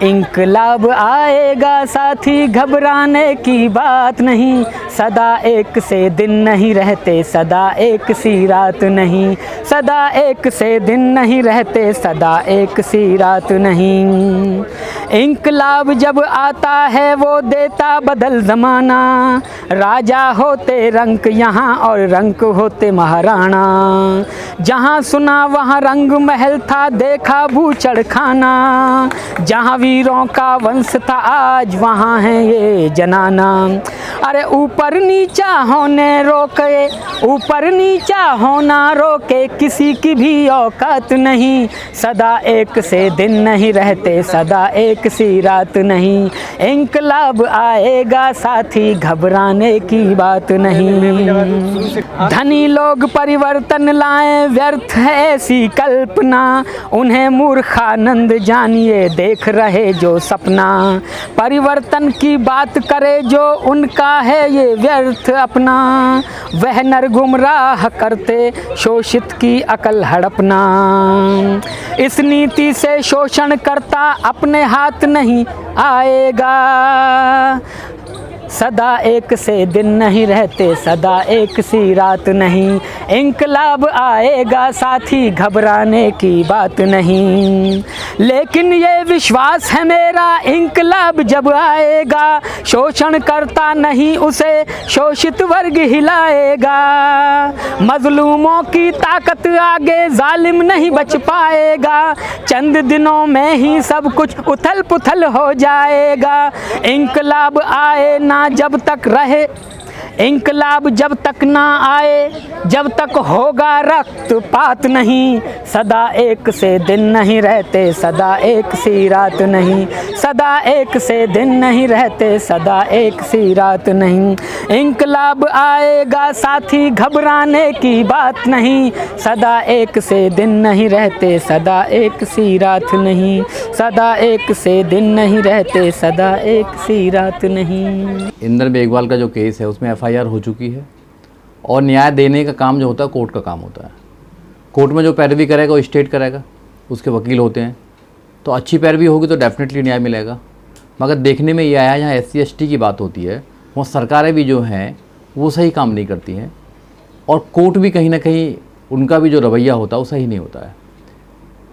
इंकलाब आएगा साथी, घबराने की बात नहीं। सदा एक से दिन नहीं रहते, सदा एक सी रात नहीं। सदा एक से दिन नहीं रहते, सदा एक सी रात नहीं। इंकलाब जब आता है वो देता बदल ज़माना। राजा होते रंक यहाँ और रंक होते महाराणा। जहाँ सुना वहाँ रंग महल था, देखा बूचड़ खाना। जहाँ वीरों का वंश था आज वहाँ है ये जनाना। अरे ऊपर नीचा होने रोके, ऊपर नीचा होना रोके, किसी की भी औकात नहीं। सदा एक से दिन नहीं रहते, सदा एक सी रात नहीं। इंकलाब आएगा साथी, घबराने की बात नहीं। धनी लोग परिवर्तन लाएं, व्यर्थ है ऐसी कल्पना। उन्हें मूर्खानंद जानिए, देख रहे जो सपना। परिवर्तन की बात करे जो, उनका है ये व्यर्थ अपना। वह नर गुमराह करते, शोषित की अकल हड़पना। इस नीति से शोषण करता अपने हाथ नहीं आएगा। सदा एक से दिन नहीं रहते, सदा एक सी रात नहीं। इंकलाब आएगा साथी, घबराने की बात नहीं। लेकिन ये विश्वास है मेरा, इंकलाब जब आएगा, शोषण करता नहीं उसे शोषित वर्ग हिलाएगा। मजलूमों की ताकत आगे जालिम नहीं बच पाएगा। चंद दिनों में ही सब कुछ उथल पुथल हो जाएगा। इंकलाब आए ना जब तक रहे, इंकलाब जब तक ना आए, जब तक होगा रक्तपात नहीं। सदा एक से दिन नहीं रहते, सदा एक सी रात नहीं। सदा एक से दिन नहीं रहते, सदा एक सी रात नहीं। इंकलाब आएगा साथी, घबराने की बात नहीं। सदा एक से दिन नहीं रहते, सदा एक सी रात नहीं। सदा एक से दिन नहीं रहते, सदा एक सी रात नहीं। इंदर मेघवाल का जो केस है उसमें एफआईआर हो चुकी है और न्याय देने का काम जो होता है कोर्ट का काम होता है। कोर्ट में जो पैरवी करेगा वो स्टेट करेगा, उसके वकील होते हैं, तो अच्छी पैरवी होगी तो डेफिनेटली न्याय मिलेगा। मगर देखने में ये आया जहाँ SC/ST की बात होती है वहाँ सरकारें भी जो हैं वो सही काम नहीं करती हैं और कोर्ट भी कहीं ना कहीं उनका भी जो रवैया होता है वो सही नहीं होता है।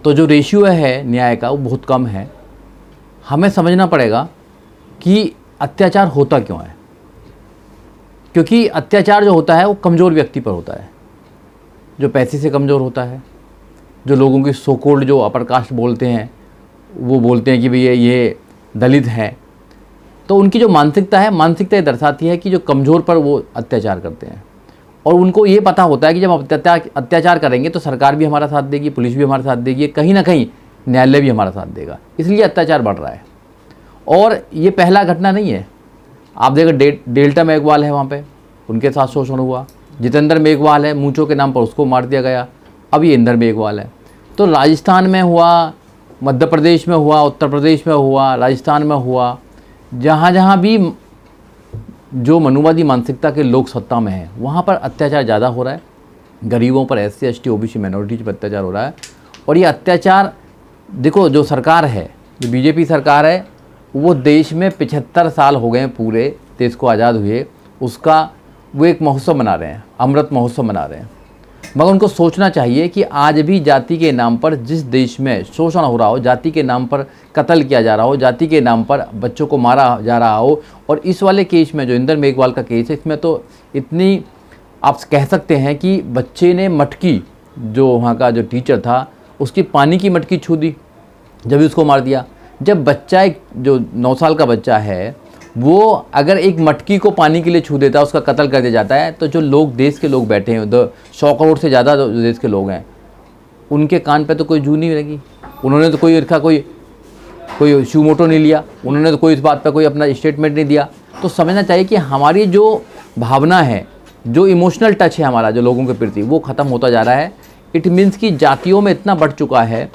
तो जो रेशियो है न्याय का वो बहुत कम है। हमें समझना पड़ेगा कि अत्याचार होता क्यों है, क्योंकि अत्याचार जो होता है वो कमज़ोर व्यक्ति पर होता है, जो पैसे से कमज़ोर होता है, जो लोगों की सो कॉल्ड जो अपर कास्ट बोलते हैं वो बोलते हैं कि भैया ये दलित है, तो उनकी जो मानसिकता है, मानसिकता ये दर्शाती है कि जो कमज़ोर पर वो अत्याचार करते हैं और उनको ये पता होता है कि जब अत्याचार करेंगे तो सरकार भी हमारा साथ देगी, पुलिस भी हमारा साथ देगी, कहीं ना कहीं न्यायालय भी हमारा साथ देगा, इसलिए अत्याचार बढ़ रहा है। और ये पहला घटना नहीं है। आप देखो डेल्टा मेघवाल है, वहाँ पे उनके साथ शोषण हुआ। जितेंद्र मेघवाल है, मूंचों के नाम पर उसको मार दिया गया। अब ये इंदर मेघवाल है। तो राजस्थान में हुआ, मध्य प्रदेश में हुआ, उत्तर प्रदेश में हुआ, राजस्थान में हुआ, जहाँ जहाँ भी जो मनुवादी मानसिकता के लोग सत्ता में हैं वहाँ पर अत्याचार ज़्यादा हो रहा है। गरीबों पर, SC/ST OBC माइनॉरिटीज पर अत्याचार हो रहा है। और ये अत्याचार देखो, जो सरकार है, जो BJP सरकार है, वो देश में 75 साल हो गए हैं पूरे देश को आज़ाद हुए, उसका वो एक महोत्सव मना रहे हैं, अमृत महोत्सव मना रहे हैं। मगर उनको सोचना चाहिए कि आज भी जाति के नाम पर जिस देश में शोषण हो रहा हो, जाति के नाम पर कत्ल किया जा रहा हो, जाति के नाम पर बच्चों को मारा जा रहा हो, और इस वाले केस में जो इंदर मेघवाल का केस है, इसमें तो इतनी आप कह सकते हैं कि बच्चे ने मटकी, जो वहाँ का जो टीचर था उसकी पानी की मटकी छू दी जब उसको मार दिया। जब बच्चा, एक जो 9 साल का बच्चा है, वो अगर एक मटकी को पानी के लिए छू देता है, उसका कत्ल कर दिया जाता है, तो जो लोग, देश के लोग बैठे हैं, 100 करोड़ से ज़्यादा जो देश के लोग हैं, उनके कान पे तो कोई जू नहीं लगी। उन्होंने तो कोई शूमोटो नहीं लिया, उन्होंने तो कोई इस बात पर कोई अपना स्टेटमेंट नहीं दिया। तो समझना चाहिए कि हमारी जो भावना है, जो इमोशनल टच है हमारा जो लोगों के प्रति, वो ख़त्म होता जा रहा है। इट मीन्स कि जातियों में इतना बढ़ चुका है,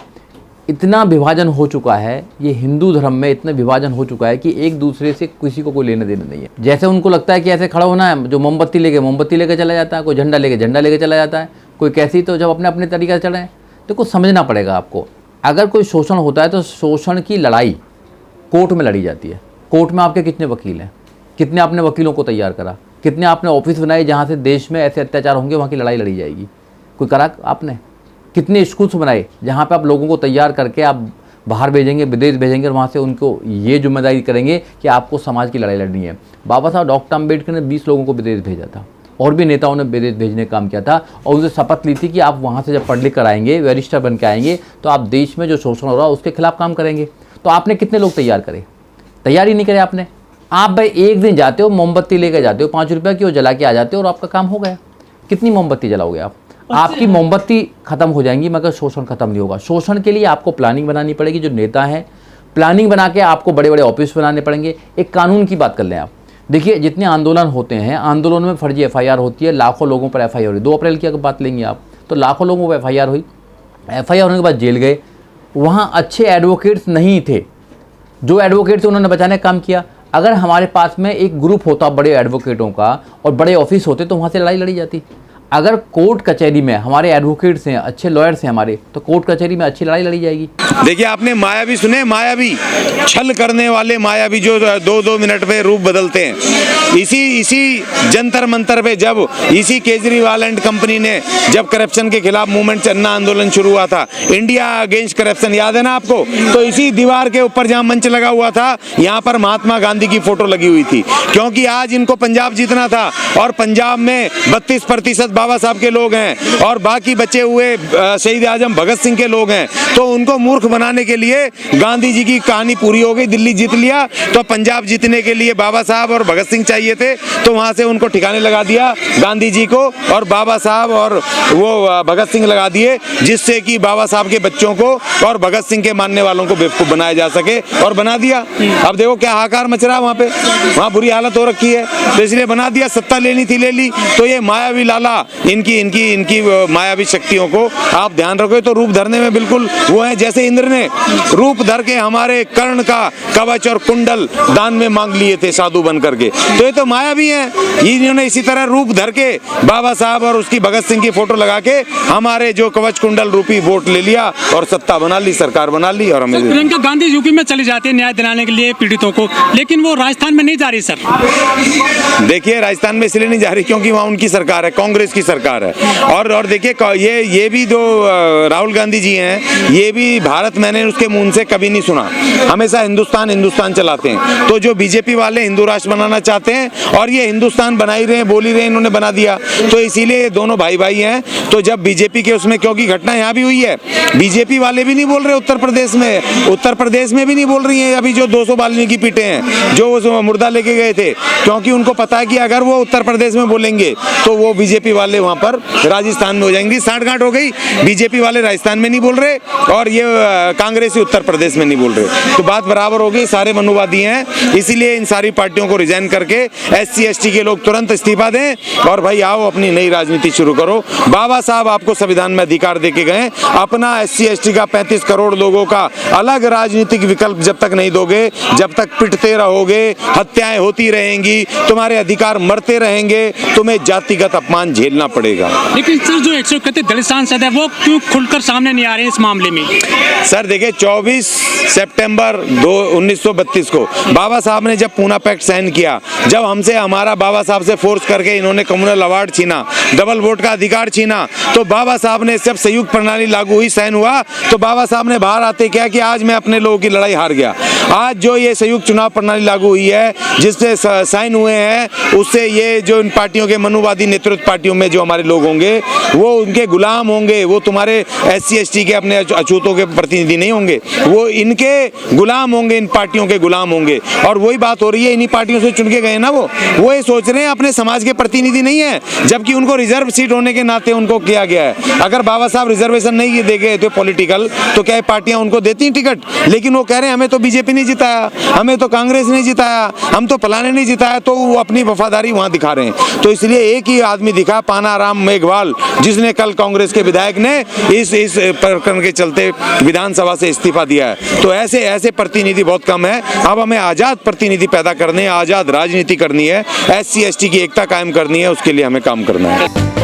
इतना विभाजन हो चुका है, ये हिंदू धर्म में इतना विभाजन हो चुका है कि एक दूसरे से किसी को कोई लेना देना नहीं है। जैसे उनको लगता है कि ऐसे खड़ा होना है, जो मोमबत्ती लेके चला जाता है, कोई झंडा लेके चला जाता है, कोई कैसी, तो जब अपने अपने तरीके से चढ़े। तो कुछ समझना पड़ेगा आपको। अगर कोई शोषण होता है तो शोषण की लड़ाई कोर्ट में लड़ी जाती है। कोर्ट में आपके कितने वकील हैं, कितने आपने वकीलों को तैयार करा, कितने आपने ऑफिस बनाए जहाँ से देश में ऐसे अत्याचार होंगे वहाँ की लड़ाई लड़ी जाएगी, कोई करा आपने? कितने स्कूल्स बनाए जहाँ पे आप लोगों को तैयार करके आप बाहर भेजेंगे, विदेश भेजेंगे और वहाँ से उनको ये जिम्मेदारी करेंगे कि आपको समाज की लड़ाई लड़नी है। बाबा साहब डॉक्टर अम्बेडकर ने 20 लोगों को विदेश भेजा था और भी नेताओं ने विदेश भेजने का काम किया था और उनसे शपथ ली थी कि आप वहाँ से जब पढ़ लिख कर आएंगे, बैरिस्टर बन के आएंगे तो आप देश में जो शोषण हो रहा है उसके खिलाफ काम करेंगे। तो आपने कितने लोग तैयार करे? तैयार ही नहीं करे आपने। आप भाई एक दिन जाते हो, मोमबत्ती लेकर जाते हो, 5 रुपये की, वो जला के आ जाते हो और आपका काम हो गया। कितनी मोमबत्ती जलाओगे आप? आपकी मोमबत्ती खत्म हो जाएंगी मगर शोषण खत्म नहीं होगा। शोषण के लिए आपको प्लानिंग बनानी पड़ेगी। जो नेता हैं प्लानिंग बना के आपको बड़े बड़े ऑफिस बनाने पड़ेंगे। एक कानून की बात कर लें आप, देखिए जितने आंदोलन होते हैं, आंदोलन में फर्जी एफआईआर होती है, लाखों लोगों पर एफआईआर हुई। 2 अप्रैल की अगर बात लेंगे आप तो लाखों लोगों पर एफआईआर हुई। एफआईआर होने के बाद जेल गए, वहाँ अच्छे एडवोकेट्स नहीं थे, जो एडवोकेट थे उन्होंने बचाने का काम किया। अगर हमारे पास में एक ग्रुप होता बड़े एडवोकेटों का और बड़े ऑफिस होते तो वहाँ से लड़ाई लड़ी जाती। अगर कोर्ट कचहरी में हमारे एडवोकेट्स हैं, अच्छे लॉयर्स हैं हमारे, तो कोर्ट कचहरी में अच्छी लड़ाई लड़ी जाएगी। देखिए आपने मायावी सुने? मायावी, छल करने वाले मायावी जो 2-2 मिनट में रूप बदलते हैं। इसी जंतर मंतर पे जब इसी केजरीवाल एंड कंपनी ने जब करप्शन के खिलाफ मूवमेंट चलना आंदोलन शुरू हुआ था, इंडिया अगेंस्ट करप्शन, याद है ना आपको? तो इसी दीवार के ऊपर जहाँ मंच लगा हुआ था, यहाँ पर महात्मा गांधी की फोटो लगी हुई थी, क्योंकि आज इनको पंजाब जीतना था और पंजाब में 32% बाबा साहब के लोग हैं और बाकी बचे हुए शहीद आजम भगत सिंह के लोग हैं। तो उनको मूर्ख बनाने के लिए गांधी जी की कहानी पूरी हो गई। दिल्ली जीत लिया तो पंजाब जीतने के लिए बाबा साहब और भगत सिंह चाहिए थे, तो वहां से उनको ठिकाने लगा दिया गांधी जी को, और बाबा साहब और वो भगत सिंह लगा दिए, जिससे कि बाबा साहब के बच्चों को और भगत सिंह के मानने वालों को बेवकूफ बनाया जा सके, और बना दिया। अब देखो क्या हाहाकार मच रहा है वहां पे, वहां बुरी हालत हो रखी है, तो इसलिए बना दिया। सत्ता लेनी थी ले ली। तो ये मायावी लाला, इनकी मायावी शक्तियों को आप ध्यान रखो। तो रूप धरने में बिल्कुल वो है जैसे इंद्र ने रूप धर के हमारे कर्ण का कवच और कुंडल दान में मांग लिए थे साधु बन करके। तो ये तो मायावी हैं। इन्होंने इसी तरह रूप धर के बाबा साहब और उसकी भगत सिंह की फोटो लगा के हमारे जो कवच कुंडल रूपी वोट ले लिया और सत्ता बना ली, सरकार बना ली। और हमें प्रियंका गांधी यूपी में चली जाती है न्याय दिलाने के लिए पीड़ितों को, लेकिन वो राजस्थान में नहीं जा रही सर। देखिए राजस्थान में इसलिए नहीं जा रही क्योंकि वहाँ उनकी सरकार है, कांग्रेस की सरकार है। और देखिए ये भी जो राहुल गांधी जी हैं, ये भी भारत मैंने उसके मुंह से कभी नहीं सुना, हमेशा हिंदुस्तान हिंदुस्तान चलाते हैं। तो जो बीजेपी वाले हिंदू राष्ट्र बनाना चाहते हैं और ये हिंदुस्तान बना ही रहे हैं, बोल ही रहे हैं, इन्होंने बना दिया। तो इसीलिए ये दोनों भाई भाई हैं। तो जब बीजेपी के उसमें, क्योंकि घटना यहाँ भी हुई है, बीजेपी वाले भी नहीं बोल रहे उत्तर प्रदेश में भी नहीं बोल रही है अभी जो 200 वाल्मीकि पीटे हैं, जो मुर्दा लेके गए थे, क्योंकि उनको पता है कि अगर वो उत्तर प्रदेश में बोलेंगे तो वो बीजेपी वाले वहाँ पर राजस्थान में हो जाएंगी। साठगांठ हो गई, बीजेपी वाले राजस्थान में नहीं बोल रहे और ये कांग्रेसी उत्तर प्रदेश में नहीं बोल रहे, तो बात बराबर हो गई। सारे मनुवादी हैं, इसीलिए इन सारी पार्टियों को रिजाइन करके SC ST के लोग तुरंत इस्तीफा दें और भाई आओ अपनी नई राजनीति शुरू करो। बाबा साहब आपको संविधान में अधिकार देके गए, अपना SC ST का 35 करोड़ लोगों का अलग राजनीतिक विकल्प जब तक नहीं दोगे, जब तक पिटते रहोगे, हत्याएं होती रहेंगी, तुम्हारे अधिकार मरते रहेंगे, तुम्हें जातिगत अपमान झेलना पड़ेगा। लेकिन सर जो 131 दलित सांसद है वो क्यों खुलकर सामने नहीं आ रहे इस मामले में? सर देखिए 24 सितंबर 1932 को बाबा साहब ने जब पूना पैक्ट साइन किया, जब हमसे हमारा बाबा साहब से फोर्स करके इन्होंने कम्युनल अवार्ड छीना, डबल वोट का अधिकार छीना, तो बाबा साहब ने जब संयुक्त प्रणाली लागू हुई, साइन हुआ, तो बाबा साहब ने बाहर आते क्या कि आज मैं अपने लोगों की लड़ाई हार गया। आज जो ये संयुक्त चुनाव प्रणाली लागू हुई है, जिससे साइन हुए हैं, उससे ये जो इन पार्टियों के मनुवादी नेतृत्व पार्टियों में जो हमारे लोग होंगे वो उनके गुलाम होंगे, वो तुम्हारे SC ST के अपने अछूतों के प्रतिनिधि नहीं होंगे, वो इनके गुलाम होंगे, इन पार्टियों के गुलाम होंगे। और वही बात हो रही है, इन्हीं पार्टियों से चुन के गए ना वो ये सोच रहे हैं अपने समाज के प्रतिनिधि नहीं है, जबकि उनको रिजर्व सीट होने के नाते उनको किया गया है। अगर बाबा साहब रिजर्वेशन नहीं दे गए थे पॉलिटिकल, तो क्या पार्टियां उनको देती टिकट? लेकिन वो कह रहे हैं हमें तो बीजेपी नहीं जिताया, हमें तो कांग्रेस नहीं जिताया, हम तो फलाने नहीं जिताया, तो वो अपनी वफादारी वहां दिखा रहे हैं। तो इसलिए एक ही आदमी दिखा, पानाराम मेघवाल, जिसने कल कांग्रेस के विधायक ने इस प्रकरण के चलते विधानसभा से इस्तीफा दिया है। तो ऐसे प्रतिनिधि बहुत कम है। अब हमें आजाद प्रतिनिधि पैदा करने, आजाद राजनीति करनी है, SC ST की एकता कायम करनी है, उसके लिए हमें काम करना है।